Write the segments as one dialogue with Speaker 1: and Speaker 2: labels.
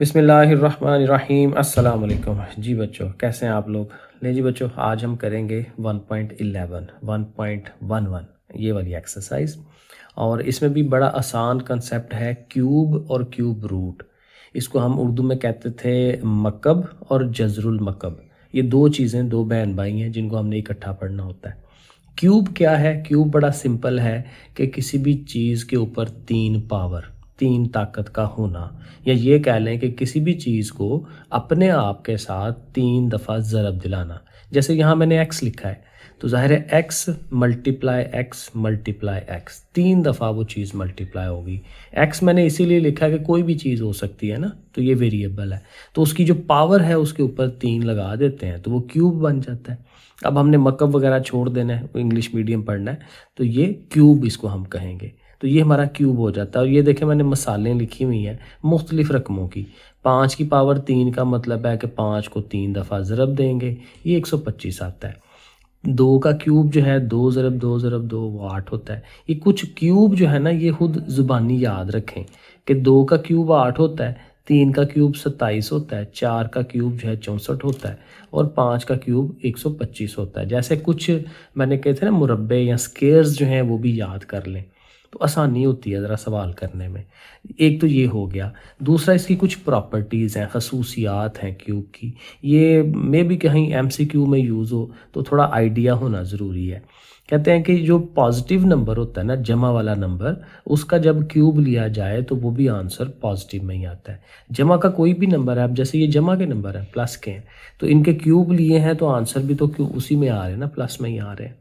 Speaker 1: बिस्मिल्लाहिर्रहमानिर्रहीम अस्सलाम वालेकुम। जी बच्चों, कैसे हैं आप लोग? ले जी बच्चों, आज हम करेंगे 1.11 1.11 ये वाली एक्सरसाइज। और इसमें भी बड़ा आसान कंसेप्ट है, क्यूब और क्यूब रूट। इसको हम उर्दू में कहते थे मकब और जज़रुल मकब। ये दो चीज़ें, दो बहन भाई हैं जिनको हमने इकट्ठा पढ़ना होता है। क्यूब क्या है? क्यूब बड़ा सिंपल है कि किसी भी चीज़ के ऊपर तीन पावर, तीन ताकत का होना, या ये कह लें कि किसी भी चीज़ को अपने आप के साथ तीन दफ़ा ज़रब दिलाना। जैसे यहाँ मैंने x लिखा है, तो ज़ाहिर है x मल्टीप्लाई x तीन दफ़ा वो चीज़ मल्टीप्लाई होगी। x मैंने इसीलिए लिखा है कि कोई भी चीज़ हो सकती है ना, तो ये वेरिएबल है, तो उसकी जो पावर है उसके ऊपर तीन लगा देते हैं तो वो क्यूब बन जाता है। अब हमने मकब वगैरह छोड़ देना है, इंग्लिश मीडियम पढ़ना है, तो ये क्यूब इसको हम कहेंगे। तो ये हमारा क्यूब हो जाता है। और ये देखें, मैंने मसालें लिखी हुई हैं मुख्तलिफ़ रकमों की। 5 की पावर 3 का मतलब है कि 5 को 3 दफ़ा ज़रब देंगे, ये 125 आता है। 2 का क्यूब जो है 2 ज़रब 2 ज़रब 2, वो 8 होता है। ये कुछ क्यूब जो है ना, ये खुद ज़ुबानी याद रखें कि 2 का क्यूब 8 होता है, 3 का क्यूब 27 होता है, 4 का क्यूब जो है 64 होता है, और 5 का क्यूब 125 होता है। जैसे कुछ मैंने कहे थे ना मुरब्बे या स्क्वेयर्स जो हैं वो भी याद कर लें, तो आसानी होती है ज़रा सवाल करने में। एक तो ये हो गया। दूसरा, इसकी कुछ प्रॉपर्टीज़ हैं, खसूसियात हैं क्यूब की। ये मे भी कहीं एमसीक्यू में यूज़ हो, तो थोड़ा आइडिया होना ज़रूरी है। कहते हैं कि जो पॉजिटिव नंबर होता है ना, जमा वाला नंबर, उसका जब क्यूब लिया जाए तो वो भी आंसर पॉजिटिव में ही आता है। जमा का कोई भी नंबर है, अब जैसे ये जमा के नंबर हैं, प्लस के हैं, तो इनके क्यूब लिए हैं तो आंसर भी तो क्यों उसी में आ रहे हैं ना, प्लस में ही आ रहे हैं।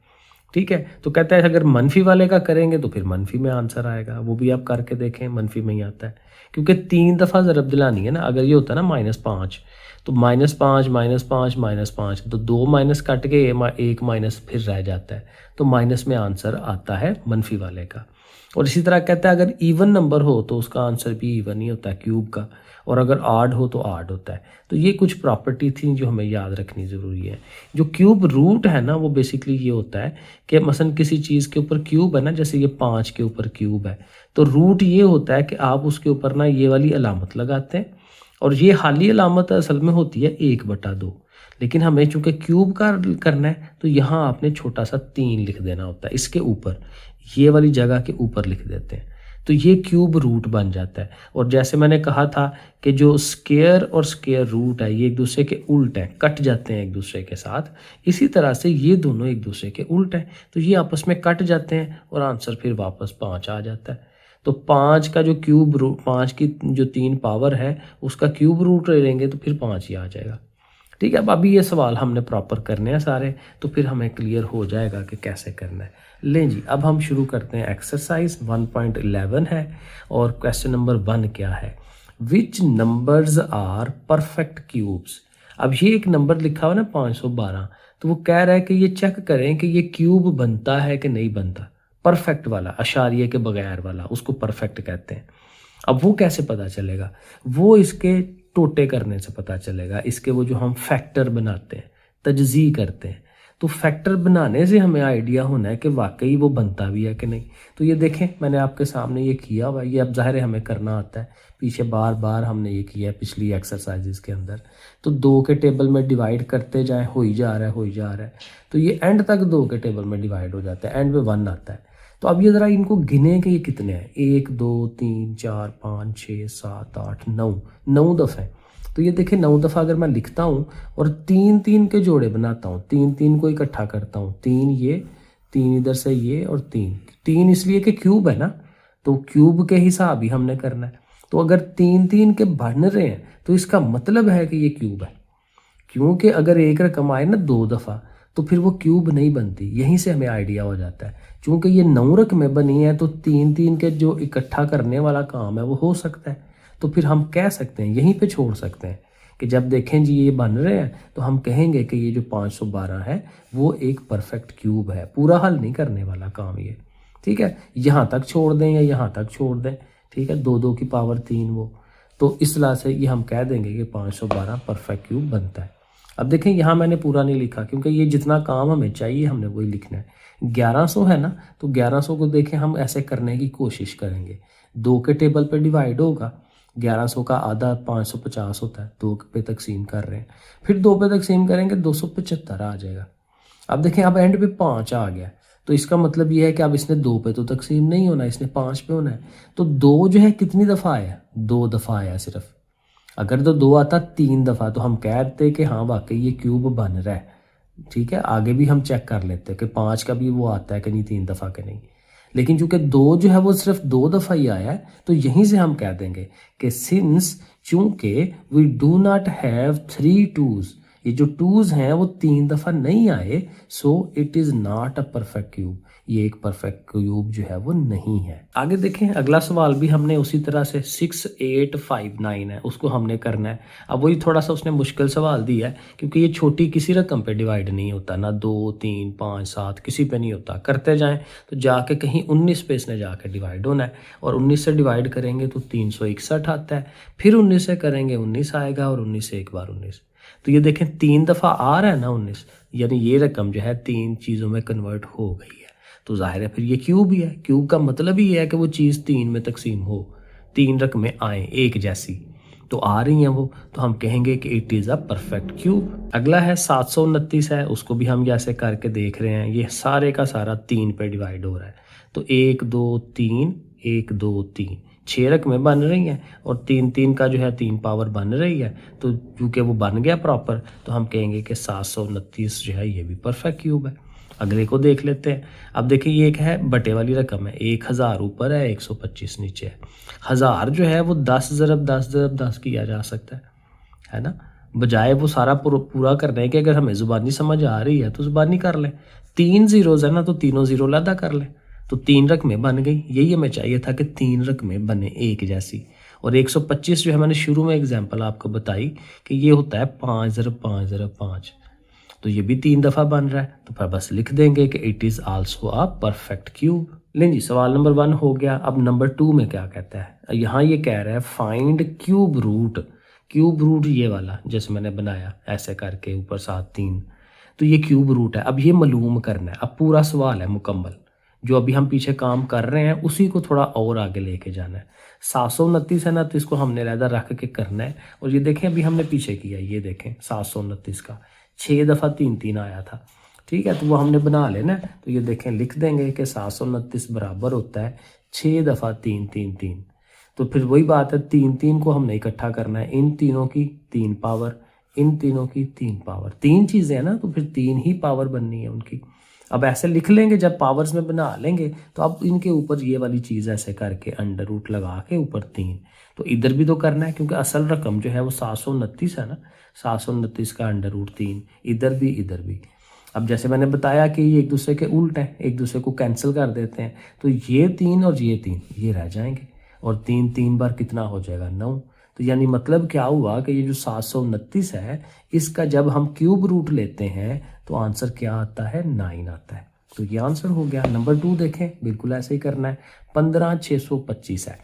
Speaker 1: ठीक है, तो कहता है अगर मनफी वाले का करेंगे तो फिर मनफी में आंसर आएगा। वो भी आप करके देखें, मनफी में ही आता है, क्योंकि 3 दफ़ा ज़रब दिलानी है ना। अगर ये होता है ना -5, तो -5 -5 -5, तो 2 माइनस कट के एक माइनस फिर रह जाता है, तो माइनस में आंसर आता है मनफी वाले का। और इसी तरह कहता है अगर इवन नंबर हो तो उसका आंसर भी इवन ही होता है क्यूब का, और अगर आड हो तो आड होता है। तो ये कुछ प्रॉपर्टी थी जो हमें याद रखनी ज़रूरी है। जो क्यूब रूट है ना, वो बेसिकली ये होता है कि मसलन किसी चीज़ के ऊपर क्यूब है ना, जैसे ये 5 के ऊपर क्यूब है, तो रूट ये होता है कि आप उसके ऊपर ना ये वाली अलामत लगाते हैं, और ये खाली अलामत असल में होती है 1/2। लेकिन हमें चूँकि क्यूब का करना है, तो यहाँ आपने छोटा सा 3 लिख देना होता है, इसके ऊपर, ये वाली जगह के ऊपर लिख देते हैं, तो ये क्यूब रूट बन जाता है। और जैसे मैंने कहा था कि जो स्क्वायर और स्क्वायर रूट है, ये एक दूसरे के उल्ट हैं, कट जाते हैं एक दूसरे के साथ। इसी तरह से ये दोनों एक दूसरे के उल्ट हैं, तो ये आपस में कट जाते हैं और आंसर फिर वापस 5 आ जाता है। तो 5 का जो क्यूब रूट, 5 की जो 3 पावर है उसका क्यूब रूट ले लेंगे तो फिर 5 ही आ जाएगा। ठीक है, अब अभी ये सवाल हमने प्रॉपर करने हैं सारे, तो फिर हमें क्लियर हो जाएगा कि कैसे करना है। लें जी, अब हम शुरू करते हैं। एक्सरसाइज 1.11 है, और क्वेश्चन नंबर 1 क्या है? विच नंबर्स आर परफेक्ट क्यूब्स। अब ये एक नंबर लिखा हुआ ना 512, तो वो कह रहा है कि ये चेक करें कि ये क्यूब बनता है कि नहीं बनता। परफेक्ट वाला, अशारिये के बगैर वाला, उसको परफेक्ट कहते हैं। अब वो कैसे पता चलेगा? वो इसके टोटे करने से पता चलेगा। इसके वो जो हम फैक्टर बनाते हैं, तजज़ी करते हैं, तो फैक्टर बनाने से हमें आइडिया होना है कि वाकई वो बनता भी है कि नहीं। तो ये देखें, मैंने आपके सामने ये किया हुआ, ये अब ज़ाहिर है हमें करना आता है, पीछे बार बार हमने ये किया है पिछली एक्सरसाइजेज के अंदर। तो 2 के टेबल में डिवाइड करते जाएँ, हो ही जा रहा है, तो ये एंड तक 2 के टेबल में डिवाइड हो जाता है, एंड में 1 आता है। तो अब ये ज़रा इनको गिने कि ये कितने हैं। 1 2 3 4 5 6 7 8 9, 9 दफ़े। तो ये देखें, 9 दफ़ा अगर मैं लिखता हूँ और 3 3 के जोड़े बनाता हूँ, 3 3 को इकट्ठा करता हूँ, 3 ये, 3 इधर से ये, और 3 3 इसलिए कि क्यूब है ना, तो क्यूब के हिसाब ही हमने करना है। तो अगर 3 3 के बन रहे हैं तो इसका मतलब है कि ये क्यूब है, क्योंकि अगर एक रकम आए ना 2 दफ़ा तो फिर वो क्यूब नहीं बनती। यहीं से हमें आइडिया हो जाता है, चूँकि ये 9 रकमें बनी हैं, तो 3 3 के जो इकट्ठा करने वाला काम है वो हो सकता है। तो फिर हम कह सकते हैं, यहीं पे छोड़ सकते हैं कि जब देखें जी ये बन रहे हैं, तो हम कहेंगे कि ये जो 512 है वो एक परफेक्ट क्यूब है, पूरा हल नहीं करने वाला काम ये। ठीक है, यहाँ तक छोड़ दें या यहाँ तक छोड़ दें, ठीक है, 2 2 की पावर 3 वो, तो इस तरह से ये हम कह देंगे कि 512 परफेक्ट क्यूब बनता है। अब देखें, यहाँ मैंने पूरा नहीं लिखा क्योंकि ये जितना काम हमें चाहिए हमने वही लिखना है। 1100 है ना, तो 1100 को देखें हम ऐसे करने की कोशिश करेंगे। 2 के टेबल पे डिवाइड होगा, 1100 का आधा 550 होता है, 2 पे तकसीम कर रहे हैं, फिर 2 पे तकसीम करेंगे 275 आ जाएगा। अब देखें अब एंड पे 5 आ गया, तो इसका मतलब ये है कि अब इसने 2 पे तो तकसीम नहीं होना, इसने 5 पे होना है। तो 2 जो है कितनी दफ़ा आया, 2 दफ़ा आया सिर्फ। अगर तो 2 आता 3 दफ़ा तो हम कहते कि हाँ वाकई ये क्यूब बन रहा है। ठीक है, आगे भी हम चेक कर लेते हैं कि 5 का भी वो आता है कि नहीं 3 दफ़ा के नहीं। लेकिन चूंकि 2 जो है वो सिर्फ 2 दफ़ा ही आया है, तो यहीं से हम कह देंगे कि सिंस चूंकि we do not have 3 2s, ये जो 2s हैं वो 3 दफ़ा नहीं आए, so it is not a perfect cube, ये एक परफेक्ट क्यूब जो है वो नहीं है। आगे देखें, अगला सवाल भी हमने उसी तरह से 6 8 5 9 है, उसको हमने करना है। अब वही थोड़ा सा उसने मुश्किल सवाल दिया है, क्योंकि ये छोटी किसी रकम पे डिवाइड नहीं होता, ना 2 3 5 7 किसी पे नहीं होता। करते जाएं तो जाके कहीं 19 पे इसने जाके डिवाइड होना है, और 19 से डिवाइड करेंगे तो 361 आता है, फिर 19 से करेंगे 19 आएगा, और 19 से एक बार 19। तो ये देखें 3 दफ़ा आ रहा है ना 19, यानी ये रकम जो है 3 चीज़ों में कन्वर्ट हो गई है, तो जाहिर है फिर ये क्यूब ही है। क्यूब का मतलब ही है कि वो चीज़ 3 में तकसीम हो, 3 रकमें आए एक जैसी, तो आ रही हैं वो, तो हम कहेंगे कि it is a perfect cube. अगला है 729 है, उसको भी हम जैसे करके देख रहे हैं, ये सारे का सारा 3 पे डिवाइड हो रहा है, तो 1 2 3 1 2 3 6 रकमें बन रही हैं, और 3 3 का जो है 3 पावर बन रही है, तो चूँकि वो बन गया प्रॉपर, तो हम कहेंगे कि 729 जो है ये भी परफेक्ट क्यूब है। अगले को देख लेते हैं। अब देखिए ये एक है बटे वाली रकम है, 1000 ऊपर है 125 नीचे है। 1000 जो है वो 10 ज़रब 10 ज़रब 10 किया जा सकता है ना, बजाय वो सारा पूरा करने के अगर हमें ज़ुबानी समझ आ रही है तो ज़ुबानी कर लें। 3 ज़ीरोज़ है ना, तो तीनों ज़ीरो अलग कर लें, तो 3 रकमें बन गई। यही हमें चाहिए था कि 3 रकमें बने एक जैसी। और 125 जो है मैंने शुरू में एग्जाम्पल आपको बताई कि ये होता है 5 ज़रब 5 ज़रब 5, तो ये भी 3 दफ़ा बन रहा है, तो फिर बस लिख देंगे कि it is also a perfect cube. लें जी, सवाल नंबर 1 हो गया। अब नंबर 2 में क्या कहता है, यहाँ ये कह रहा है find cube root. Cube root ये वाला जैसे मैंने बनाया ऐसे करके ऊपर 7 3, तो ये क्यूब रूट है। अब ये मालूम करना है, अब पूरा सवाल है मुकम्मल, जो अभी हम पीछे काम कर रहे हैं उसी को थोड़ा और आगे लेके जाना है। 729 है ना, तो इसको हमने लहदा रख के करना है। और ये देखें अभी हमने पीछे किया, ये देखें 729 का 6 दफ़ा 3 3 आया था, ठीक है, तो वो हमने बना लेना है। तो ये देखें लिख देंगे कि 729 बराबर होता है 6 दफ़ा 3 3 3। तो फिर वही बात है, 3 3 को हमने इकट्ठा करना है, इन तीनों की 3 पावर, इन तीनों की 3 पावर, 3 चीज़ें हैं ना, तो फिर 3 ही पावर बननी है उनकी। अब ऐसे लिख लेंगे, जब पावर्स में बना लेंगे तो अब इनके ऊपर ये वाली चीज़ ऐसे करके अंडर रूट लगा के ऊपर 3, तो इधर भी तो करना है, क्योंकि असल रकम जो है वो 729 है ना, 729 का अंडर रूट 3, इधर भी इधर भी। अब जैसे मैंने बताया कि ये एक दूसरे के उल्ट हैं, एक दूसरे को कैंसिल कर देते हैं, तो ये 3 और ये 3 ये रह जाएंगे, और 3 3 बार कितना हो जाएगा 9। तो यानी मतलब क्या हुआ कि ये जो 729 है, इसका जब हम क्यूब रूट लेते हैं तो आंसर क्या आता है, 9 आता है। तो ये आंसर हो गया। नंबर 2 देखें, बिल्कुल ऐसे ही करना है। 15625 है,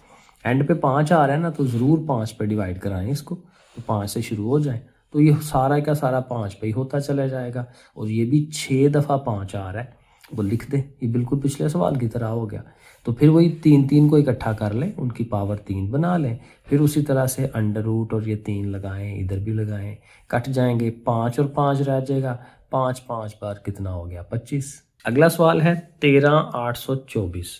Speaker 1: एंड पे 5 आ रहा है ना, तो ज़रूर 5 पे डिवाइड कराएं इसको, तो 5 से शुरू हो जाए, तो ये सारा का सारा 5 पे ही होता चला जाएगा। और ये भी 6 दफ़ा 5 आ रहा है, वो लिख दें, ये बिल्कुल पिछले सवाल की तरह हो गया। तो फिर वही 3 3 को इकट्ठा कर लें, उनकी पावर 3 बना लें, फिर उसी तरह से अंडर रूट और ये 3 लगाएं, इधर भी लगाएं, कट जाएंगे, 5 और 5 रह जाएगा, 5 5 बार कितना हो गया 25। अगला सवाल है 13824,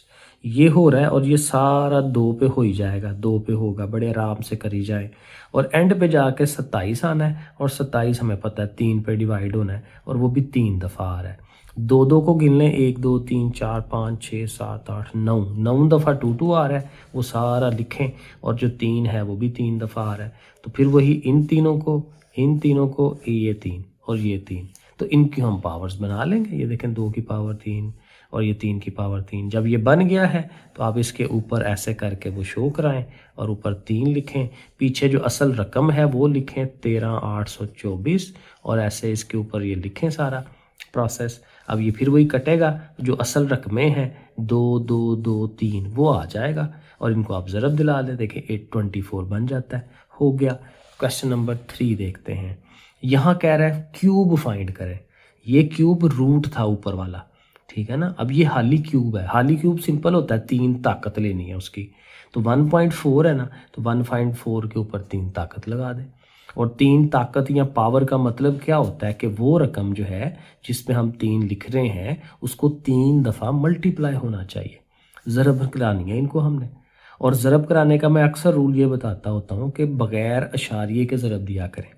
Speaker 1: ये हो रहा है और ये सारा 2 पे हो ही जाएगा, 2 पे होगा, बड़े आराम से करी जाए। और एंड पे जाके 27 आना है, और 27 हमें पता है 3 पे डिवाइड होना है, और वो भी 3 दफ़ा आ रहा है। 2 2 को गिन लें, 1 2 3 4 5 6 7 8 9, 9 दफ़ा 2 2 आ रहा है, वो सारा लिखें, और जो 3 है वो भी 3 दफ़ा आ रहा है। तो फिर वही इन तीनों को, इन तीनों को, ये 3 और ये 3, तो इनकी हम पावर्स बना लेंगे। ये देखें 2 की पावर 3 और ये 3 की पावर 3। जब ये बन गया है तो आप इसके ऊपर ऐसे करके वो शो कराएं, और ऊपर 3 लिखें, पीछे जो असल रकम है वो लिखें 13824, और ऐसे इसके ऊपर ये लिखें सारा प्रोसेस। अब ये फिर वही कटेगा, जो असल रकमें हैं 2 2 2 3 वो आ जाएगा, और इनको आप ज़रब दिला दें, देखें 824 बन जाता है, हो गया। क्वेश्चन नंबर 3 देखते हैं। यहाँ कह रहा है क्यूब फाइंड करें। ये क्यूब रूट था ऊपर वाला, ठीक है ना। अब ये हाली क्यूब है, हाली क्यूब सिंपल होता है, 3 ताकत लेनी है उसकी। तो 1.4 है ना, तो 1.4 के ऊपर 3 ताकत लगा दें। और 3 ताकत या पावर का मतलब क्या होता है कि वो रकम जो है जिसमें हम 3 लिख रहे हैं उसको 3 दफ़ा मल्टीप्लाई होना चाहिए। ज़रब करानी है इनको हमने। और ज़रब कराने का मैं अक्सर रूल ये बताता होता हूँ कि बग़ैर अशारिये के ज़रब दिया करें।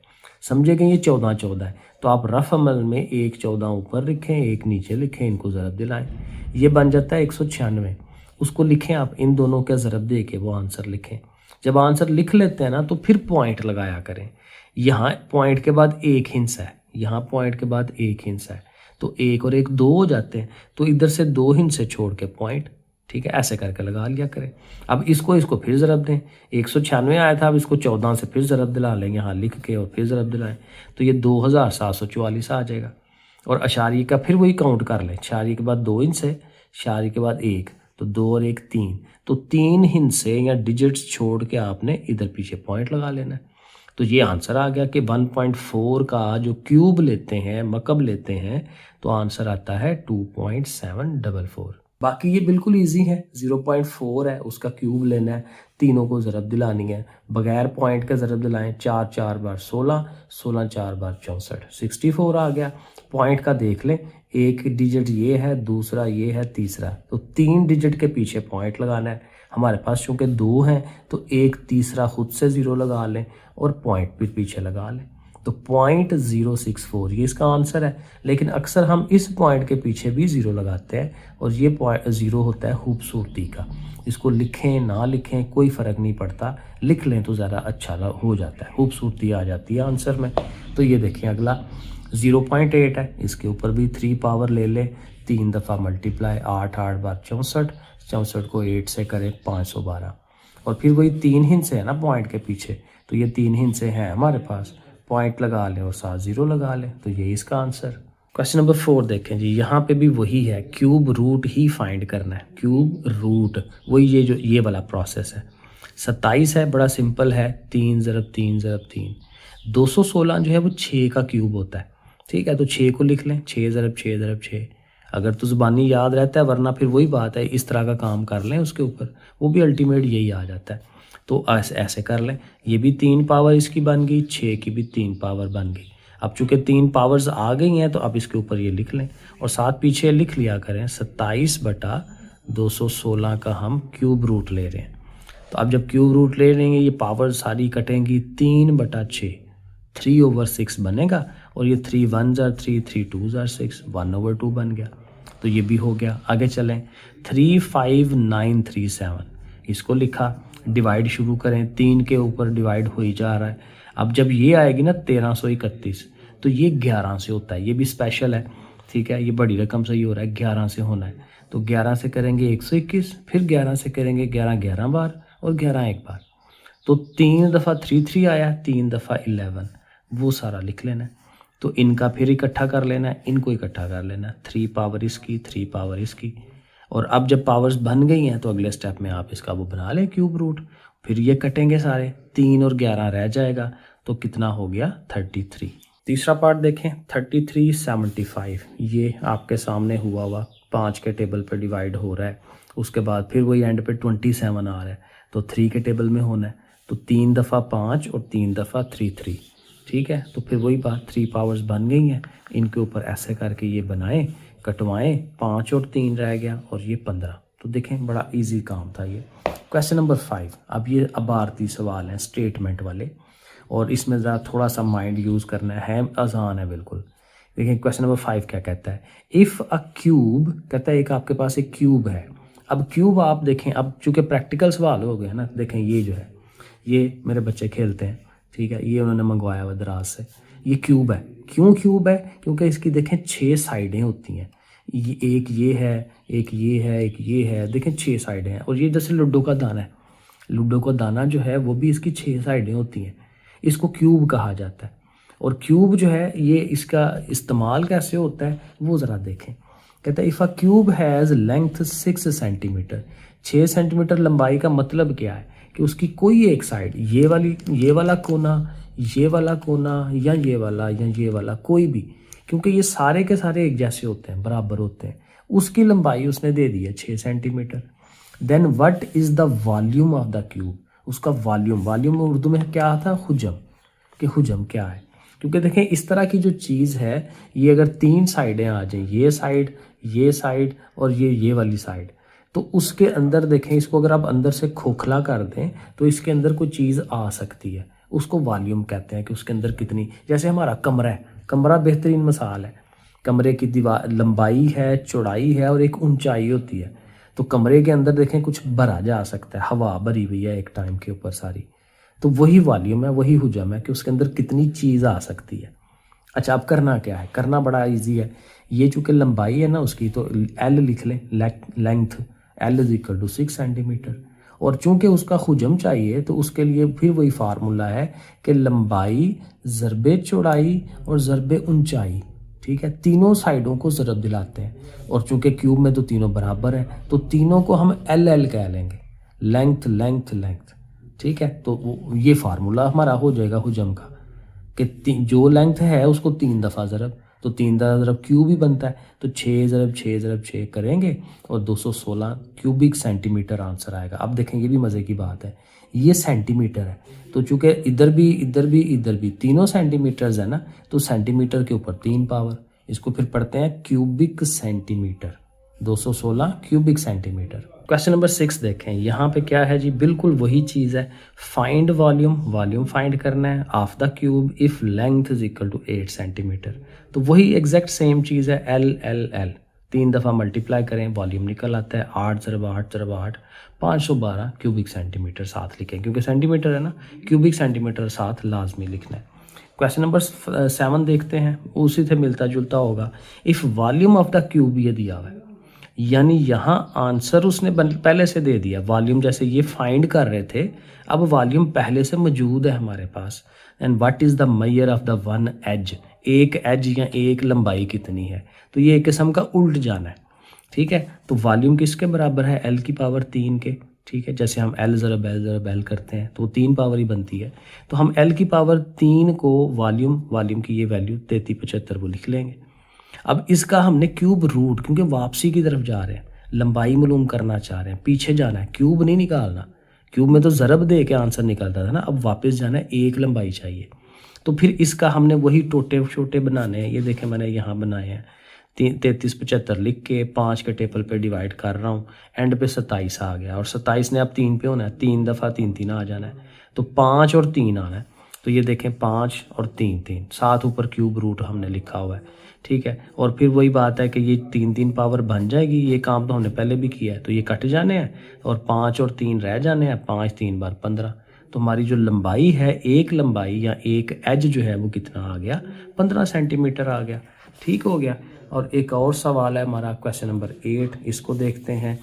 Speaker 1: समझे कि ये 14 है, तो आप रफ अमल में 1 14 ऊपर लिखें, 1 नीचे लिखें, इनको ज़रब दिलाएं। ये बन जाता है 196। उसको लिखें आप, इन दोनों का ज़रब दे के वो आंसर लिखें। जब आंसर लिख लेते हैं ना तो फिर पॉइंट लगाया करें। यहाँ पॉइंट के बाद एक हिंसा है, यहाँ पॉइंट के बाद एक हिंसा है, तो 1 और 1 2 हो जाते हैं। तो इधर से 2 हिंसे छोड़ के पॉइंट, ठीक है, ऐसे करके लगा लिया करें। अब इसको फिर ज़रब दें। 196 आया था, अब इसको 14 से फिर ज़रब दिला लें, यहाँ लिख के और फिर ज़रब दिलाएं, तो ये 2744 आ जाएगा। और अशारी का फिर वही काउंट कर लें, अशारी के बाद 2 हिंसे, अशारी के बाद 1, तो 2 और 1 3, तो 3 हिंसे या डिजिट्स छोड़ के आपने इधर पीछे पॉइंट लगा लेना है। तो ये आंसर आ गया कि 1.4 का जो क्यूब लेते हैं, मकब लेते हैं, तो आंसर आता है 2.744। बाकी ये बिल्कुल इजी है। 0.4 है, उसका क्यूब लेना है, तीनों को ज़रब दिलानी है, बगैर पॉइंट के ज़रब दिलाएं। 4 4 बार 16, 16 4 बार 64, 64 आ गया। पॉइंट का देख लें, एक डिजिट ये है, दूसरा ये है, तीसरा, तो 3 डिजिट के पीछे पॉइंट लगाना है। हमारे पास चूँकि 2 हैं तो एक तीसरा खुद से 0 लगा लें और पॉइंट भी पीछे लगा लें, तो 0.064 ये इसका आंसर है। लेकिन अक्सर हम इस पॉइंट के पीछे भी 0 लगाते हैं और ये पॉइंट 0 होता है खूबसूरती का। इसको लिखें ना लिखें कोई फ़र्क नहीं पड़ता, लिख लें तो ज़्यादा अच्छा हो जाता है, खूबसूरती आ जाती है आंसर में। तो ये देखें अगला 0.8 है, इसके ऊपर भी 3 पावर ले लें, 3 दफ़ा मल्टीप्लाई, 8 8 बार 64, 64 को 8 से करें 512। और फिर वही 3 हिंसे है ना पॉइंट के पीछे, तो ये 3 हिंसे हैं हमारे पास, पॉइंट लगा लें और साथ 0 लगा लें, तो यही इसका आंसर। क्वेश्चन नंबर 4 देखें जी, यहाँ पे भी वही है, क्यूब रूट ही फाइंड करना है। क्यूब रूट वही ये वाला प्रोसेस है। 27 है, बड़ा सिंपल है, 3 ज़रब 3 ज़रब 3। 216 जो है वो 6 का क्यूब होता है, ठीक है, तो 6 को लिख लें, 6 ज़रब 6 ज़रब 6। अगर तो ज़ुबानी याद रहता है, वरना फिर वही बात है, इस तरह का काम कर लें उसके ऊपर, वो भी अल्टीमेट यही आ जाता है। तो ऐसे कर लें, ये भी 3 पावर इसकी बन गई, 6 की भी 3 पावर बन गई। अब चूँकि 3 पावर्स आ गई हैं तो अब इसके ऊपर ये लिख लें और साथ पीछे लिख लिया करें 27/216 का हम क्यूब रूट ले रहे हैं। तो अब जब क्यूब रूट ले लेंगे ये पावर सारी कटेंगी, 3/6, 3/6 बनेगा। और ये 3 1 ज़ार 3, 3 2 ज़ार 6, 1/2 बन गया। तो ये भी हो गया। आगे चलें, 35937 इसको लिखा, डिवाइड शुरू करें, 3 के ऊपर डिवाइड हो ही जा रहा है। अब जब ये आएगी ना 1331, तो ये 11 से होता है, ये भी स्पेशल है, ठीक है, ये बड़ी रकम से ही हो रहा है, 11 से होना है। तो 11 से करेंगे 121, फिर 11 से करेंगे 11 11 बार और 11 एक बार, तो 3 दफ़ा 3 आया, 3 दफ़ा 11, वो सारा लिख लेना है। तो इनका फिर इकट्ठा कर लेना है, इनको इकट्ठा कर लेना है, 3 पावर इसकी, 3 पावर इसकी। और अब जब पावर्स बन गई हैं तो अगले स्टेप में आप इसका वो बना लें क्यूब रूट, फिर ये कटेंगे सारे, 3 और 11 रह जाएगा, तो कितना हो गया 33। तीसरा पार्ट देखें, 3375 ये आपके सामने हुआ 5 के टेबल पर डिवाइड हो रहा है, उसके बाद फिर वही एंड पे 27 आ रहा है, तो 3 के टेबल में होना है, तो 3 दफ़ा 5 और 3 दफ़ा 3, ठीक है। तो फिर वही बात, 3 पावर्स बन गई हैं, इनके ऊपर ऐसे करके ये बनाएं, कटवाएं, 5 और 3 रह गया और ये 15। तो देखें बड़ा इजी काम था ये। क्वेश्चन नंबर 5, अब ये अबारती सवाल हैं स्टेटमेंट वाले, और इसमें ज़रा थोड़ा सा माइंड यूज़ करना है, आसान है बिल्कुल। देखिए क्वेश्चन नंबर 5 क्या कहता है, इफ़ अ क्यूब, कहता है एक आपके पास एक क्यूब है। अब क्यूब आप देखें, अब चूँकि प्रैक्टिकल सवाल हो गए ना, देखें ये जो है, ये मेरे बच्चे खेलते हैं, ठीक है, ये उन्होंने मंगवाया हुआ दराज से, ये क्यूब है। क्यों क्यूब है? क्योंकि इसकी देखें 6 साइडें होती हैं, एक ये है, एक ये है, एक ये है, देखें 6 साइडें हैं। और ये जैसे लूडो का दाना है, लूडो का दाना जो है वो भी इसकी 6 साइडें होती हैं, इसको क्यूब कहा जाता है। और क्यूब जो है ये इसका इस्तेमाल कैसे होता है वो ज़रा देखें। कहता है if a cube has length 6 centimetre, 6 centimetre लंबाई का मतलब क्या है कि उसकी कोई एक साइड, ये वाला कोना, ये वाला कोना, या ये वाला कोई भी, क्योंकि ये सारे के सारे एक जैसे होते हैं, बराबर होते हैं, उसकी लंबाई उसने दे दी है 6 centimetre. Then what is the volume of the cube, उसका वॉल्यूम उर्दू में क्या आता है, हुजम, कि हुजम क्या है। क्योंकि देखें इस तरह की जो चीज़ है, ये अगर 3 साइडें आ जाएं, ये साइड और ये वाली साइड, तो उसके अंदर देखें, इसको अगर आप अंदर से खोखला कर दें तो इसके अंदर कोई चीज़ आ सकती है, उसको वॉल्यूम कहते हैं कि उसके अंदर कितनी, जैसे हमारा कमरा है, कमरा बेहतरीन मिसाल है। कमरे की दीवार लंबाई है, चौड़ाई है और एक ऊंचाई होती है। तो कमरे के अंदर देखें कुछ भरा जा सकता है, हवा भरी हुई है एक टाइम के ऊपर सारी, तो वही वॉल्यूम है, वही हुजम है कि उसके अंदर कितनी चीज़ आ सकती है। अच्छा, अब करना क्या है, करना बड़ा इजी है। ये चूँकि लंबाई है ना उसकी, तो एल लिख लें, length L is equal to 6 centimetre. और चूँकि उसका हुजम चाहिए तो उसके लिए फिर वही फार्मूला है कि लंबाई ज़रबे चौड़ाई और ज़रबे ऊंचाई, ठीक है, तीनों साइडों को ज़रब दिलाते हैं। और चूँकि क्यूब में तो तीनों बराबर हैं तो तीनों को हम एल एल कह लेंगे, लेंथ लेंथ लेंथ, ठीक है। तो ये फार्मूला हमारा हो जाएगा हुजम का कि जो लेंथ है उसको 3 दफ़ा ज़रब, तो 3 दफ़ा ज़रब क्यूब ही बनता है, तो 6 ज़रब 6 ज़रब 6 करेंगे और 216 क्यूबिक सेंटीमीटर आंसर आएगा। अब देखें ये भी मज़े की बात है, ये सेंटीमीटर है, तो चूँकि इधर भी तीनों सेंटीमीटर्स है ना, तो सेंटीमीटर के ऊपर 3 पावर, इसको फिर पढ़ते हैं cubic centimetre, 216 cubic centimetre. Question number 6 देखें, यहाँ पे क्या है जी, बिल्कुल वही चीज़ है, फाइंड वॉल्यूम फाइंड करना है of the cube if length is equal to 8 centimetre. तो वही एग्जैक्ट सेम चीज़ है, एल एल एल 3 दफ़ा मल्टीप्लाई करें, वॉल्यूम निकल आता है 8 ज़रब 8 ज़रब 8 512 क्यूबिक सेंटीमीटर साथ लिखें, क्योंकि सेंटीमीटर है ना, क्यूबिक सेंटीमीटर साथ लाजमी लिखना है। क्वेश्चन नंबर 7 देखते हैं, उसी से मिलता जुलता होगा। If volume of the cube ये दिया हुआ है, यानी यहाँ आंसर उसने पहले से दे दिया, वॉल्यूम जैसे ये फाइंड कर रहे थे, अब वॉल्यूम पहले से मौजूद है हमारे पास। And what is the measure of the one edge, एक एज या एक लंबाई कितनी है, तो ये एक किस्म का उल्ट जाना है, ठीक है। तो वॉल्यूम किसके बराबर है, एल की पावर 3 के, ठीक है। जैसे हम एल ज़रब एल करते हैं तो 3 पावर ही बनती है, तो हम एल की पावर 3 को वॉल्यूम की ये वैल्यू 3375 वो लिख लेंगे। अब इसका हमने क्यूब रूट, क्योंकि वापसी की तरफ जा रहे हैं, लंबाई मालूम करना चाह रहे हैं, पीछे जाना है, क्यूब नहीं निकालना। क्यूब में तो ज़रब दे के आंसर निकलता था ना, अब वापस जाना है, एक लंबाई चाहिए। तो फिर इसका हमने वही टोटे छोटे बनाने हैं, ये देखें मैंने यहाँ बनाए हैं, 3375 लिख के 5 के टेबल पे डिवाइड कर रहा हूँ, एंड पे 27 आ गया, और 27 ने अब 3 पे होना है, 3 दफ़ा 3 3 आ जाना है, तो 5 और 3 आना है। तो ये देखें 5 और 3 3 साथ ऊपर क्यूब रूट हमने लिखा हुआ है, ठीक है। और फिर वही बात है कि ये 3 3 पावर बन जाएगी, ये काम तो हमने पहले भी किया है, तो ये कट जाने हैं और 5 और 3 रह जाने हैं, 5 3 बार 15। तो हमारी जो लंबाई है, एक लंबाई या एक एज जो है वो कितना आ गया, 15 सेंटीमीटर आ गया, ठीक हो गया। और एक और सवाल है हमारा क्वेश्चन नंबर 8, इसको देखते हैं।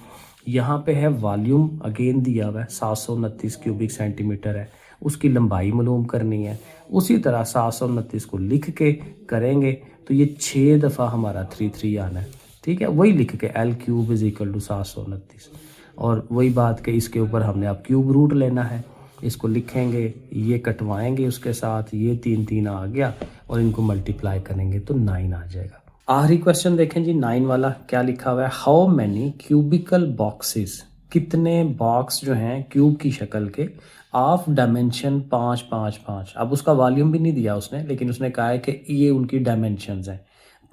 Speaker 1: यहाँ पे है वॉल्यूम अगेन दिया हुआ है, 729 क्यूबिक सेंटीमीटर है, उसकी लंबाई मालूम करनी है। उसी तरह 729 को लिख के करेंगे तो ये 6 दफ़ा हमारा 3 आना है, ठीक है। वही लिख के L cube is equal to 729, और वही बात कि इसके ऊपर हमने अब क्यूब रूट लेना है, इसको लिखेंगे, ये कटवाएंगे उसके साथ, ये 3 3 आ गया और इनको मल्टीप्लाई करेंगे तो 9 आ जाएगा। आखिरी क्वेश्चन देखें जी, 9 वाला क्या लिखा हुआ है, हाउ मैनी क्यूबिकल बॉक्सेस, कितने बॉक्स जो हैं क्यूब की शक्ल के, ऑफ डायमेंशन 5 5 5। अब उसका वॉल्यूम भी नहीं दिया उसने, लेकिन उसने कहा है कि ये उनकी डायमेंशंस हैं,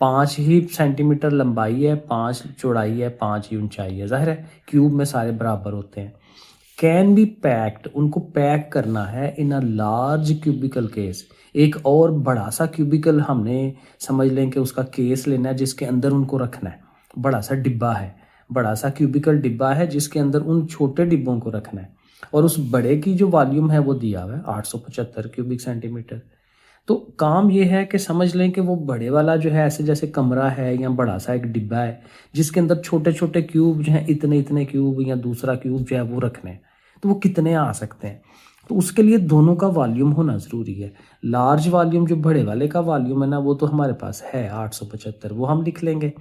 Speaker 1: 5 ही सेंटीमीटर लंबाई है, 5 चौड़ाई है, 5 ही ऊंचाई है, जाहिर है क्यूब में सारे बराबर होते हैं। कैन बी पैक्ड, उनको पैक करना है इन अ लार्ज क्यूबिकल केस, एक और बड़ा सा क्यूबिकल हमने समझ लें कि उसका केस लेना है जिसके अंदर उनको रखना है, बड़ा सा डिब्बा है, बड़ा सा क्यूबिकल डिब्बा है जिसके अंदर उन छोटे डिब्बों को रखना है, और उस बड़े की जो वॉल्यूम है वो दिया हुआ है 875 क्यूबिक सेंटीमीटर। तो काम ये है कि समझ लें कि वो बड़े वाला जो है, ऐसे जैसे कमरा है या बड़ा सा एक डिब्बा है जिसके अंदर छोटे छोटे क्यूब जो हैं, इतने इतने क्यूब, या दूसरा क्यूब जो है वो रखने हैं, तो वो कितने आ सकते हैं। तो उसके लिए दोनों का वॉल्यूम होना ज़रूरी है। लार्ज वॉल्यूम जो बड़े वाले का वॉल्यूम है ना, वो तो हमारे पास है 875, वो हम लिख लेंगे।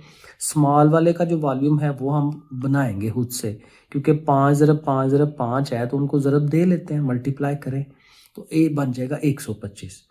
Speaker 1: स्मॉल वाले का जो वॉल्यूम है वो हम बनाएंगे खुद से, क्योंकि 5 ज़रब 5 ज़रब 5 है, तो उनको ज़रब दे लेते हैं, मल्टीप्लाई करें तो ए बन जाएगा 125।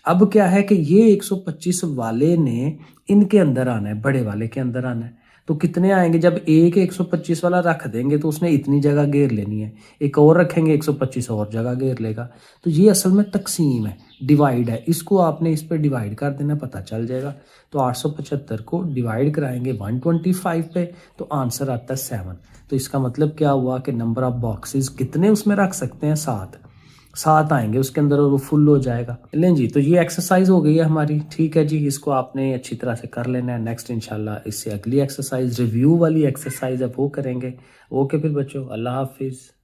Speaker 1: अब क्या है कि ये 125 वाले ने इनके अंदर आना है, बड़े वाले के अंदर आना है, तो कितने आएंगे, जब एक 125 वाला रख देंगे तो उसने इतनी जगह घेर लेनी है, एक और रखेंगे 125 और जगह घेर लेगा। तो ये असल में तकसीम है, डिवाइड है, इसको आपने इस पर डिवाइड कर देना, पता चल जाएगा। तो 875 को डिवाइड कराएंगे 125 पे तो आंसर आता है 7। तो इसका मतलब क्या हुआ कि नंबर ऑफ बॉक्सेस कितने उसमें रख सकते हैं, 7 आएंगे उसके अंदर और वो फुल हो जाएगा। लें जी, तो ये एक्सरसाइज हो गई है हमारी। ठीक है जी, इसको आपने अच्छी तरह से कर लेना है। नेक्स्ट इंशाल्लाह इससे अगली एक्सरसाइज रिव्यू वाली एक्सरसाइज है वो करेंगे। ओके फिर बच्चों, अल्लाह हाफिज़।